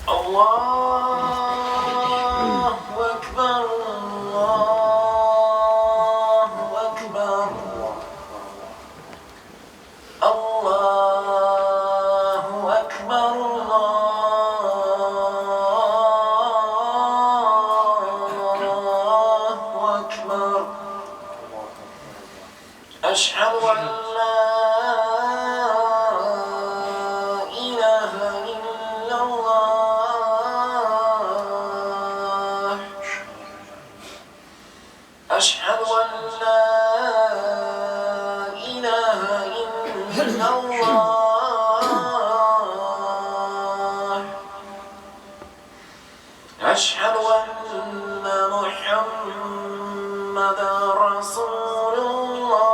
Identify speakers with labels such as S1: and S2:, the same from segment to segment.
S1: الله أكبر الله أكبر الله أكبر الله أكبر أشهد أن لا إله إلا الله أشهد أن لا إله إلا الله أشهد أن محمدا رسول الله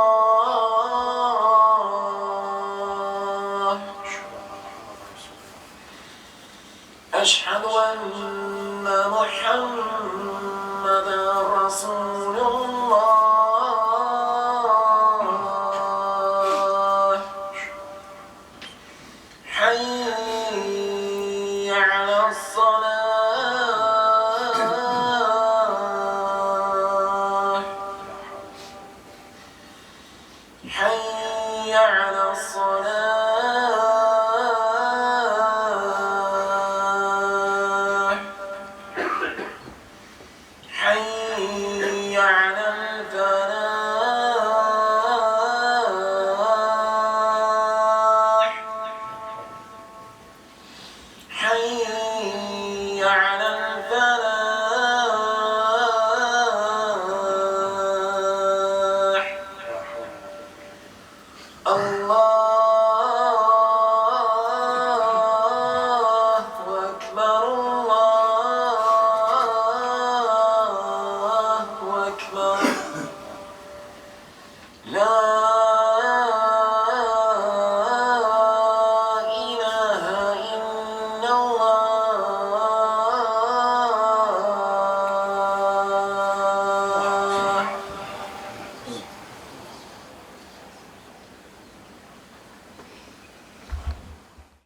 S1: أشهد أن محمدا رسول الله حي على الصلاة حي على الصلاة حي على الفلاح حي على الفلاح الله أكبر الله أكبر لا